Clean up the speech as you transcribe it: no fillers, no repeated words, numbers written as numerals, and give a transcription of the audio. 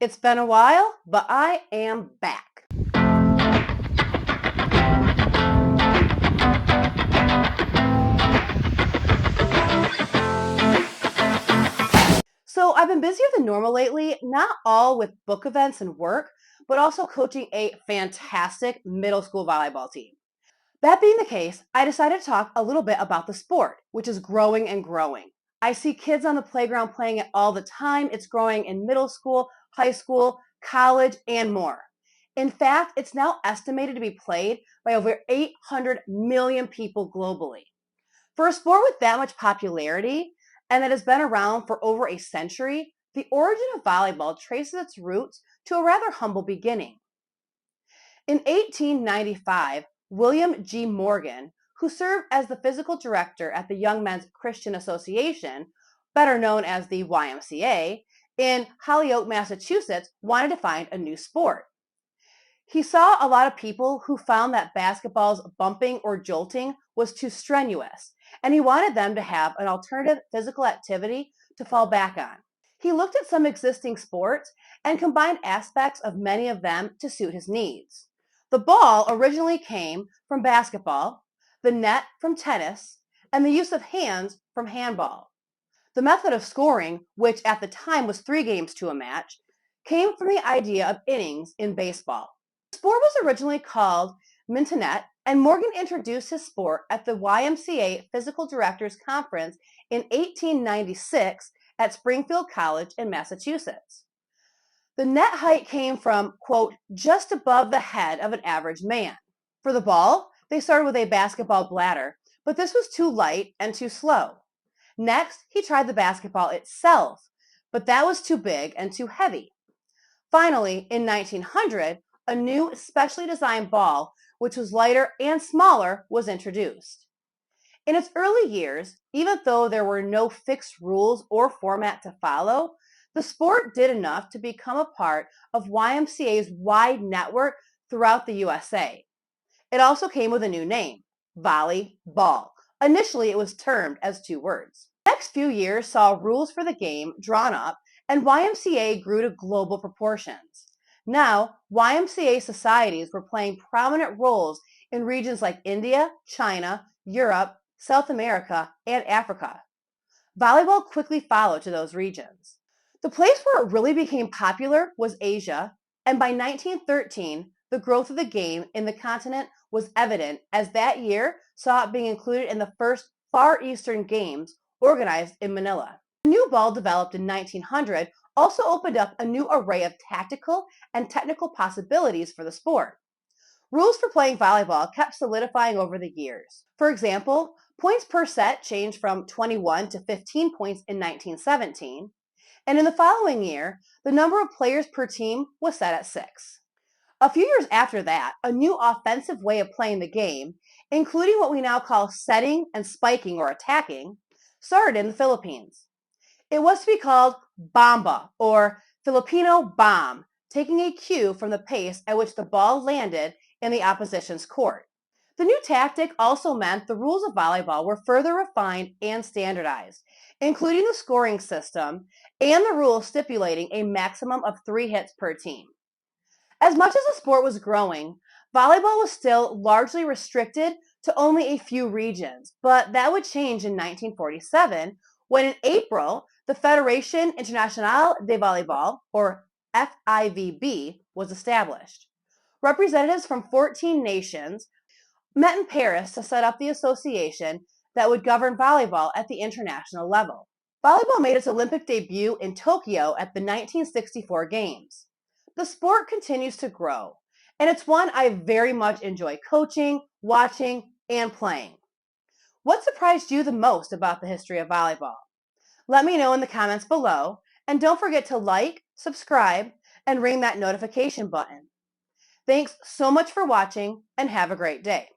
It's been a while, but I am back. So I've been busier than normal lately, not all with book events and work, but also coaching a fantastic middle school volleyball team. That being the case, I decided to talk a little bit about the sport, which is growing and growing. I see kids on the playground playing it all the time. It's growing in middle school, high school, college, and more. In fact, it's now estimated to be played by over 800 million people globally. For a sport with that much popularity and that has been around for over a century, the origin of volleyball traces its roots to a rather humble beginning. In 1895, William G. Morgan, who served as the physical director at the Young Men's Christian Association, better known as the YMCA, in Holyoke, Massachusetts, wanted to find a new sport. He saw a lot of people who found that basketball's bumping or jolting was too strenuous, and he wanted them to have an alternative physical activity to fall back on. He looked at some existing sports and combined aspects of many of them to suit his needs. The ball originally came from basketball, the net from tennis, and the use of hands from handball. The method of scoring, which at the time was 3 games to a match, came from the idea of innings in baseball. The sport was originally called mintonette, and Morgan introduced his sport at the YMCA Physical Directors Conference in 1896 at Springfield College in Massachusetts. The net height came from, quote, just above the head of an average man. For the ball, they started with a basketball bladder, but this was too light and too slow. Next, he tried the basketball itself, but that was too big and too heavy. Finally, in 1900, a new specially designed ball, which was lighter and smaller, was introduced. In its early years, even though there were no fixed rules or format to follow, the sport did enough to become a part of YMCA's wide network throughout the USA. It also came with a new name, volleyball. Initially, it was termed as 2 words. The next few years saw rules for the game drawn up, and YMCA grew to global proportions. Now, YMCA societies were playing prominent roles in regions like India, China, Europe, South America, and Africa. Volleyball quickly followed to those regions. The place where it really became popular was Asia, and by 1913, the growth of the game in the continent was evident, as that year saw it being included in the first Far Eastern Games organized in Manila. The new ball developed in 1900 also opened up a new array of tactical and technical possibilities for the sport. Rules for playing volleyball kept solidifying over the years. For example, points per set changed from 21 to 15 points in 1917, and in the following year, the number of players per team was set at 6. A few years after that, a new offensive way of playing the game, including what we now call setting and spiking or attacking, started in the Philippines. It was to be called bomba, or Filipino bomb, taking a cue from the pace at which the ball landed in the opposition's court. The new tactic also meant the rules of volleyball were further refined and standardized, including the scoring system and the rule stipulating a maximum of 3 hits per team. As much as the sport was growing, volleyball was still largely restricted to only a few regions, but that would change in 1947 when in April, the Fédération Internationale de Volleyball, or FIVB, was established. Representatives from 14 nations met in Paris to set up the association that would govern volleyball at the international level. Volleyball made its Olympic debut in Tokyo at the 1964 Games. The sport continues to grow, and it's one I very much enjoy coaching, watching, and playing. What surprised you the most about the history of volleyball? Let me know in the comments below, and don't forget to like, subscribe, and ring that notification button. Thanks so much for watching, and have a great day.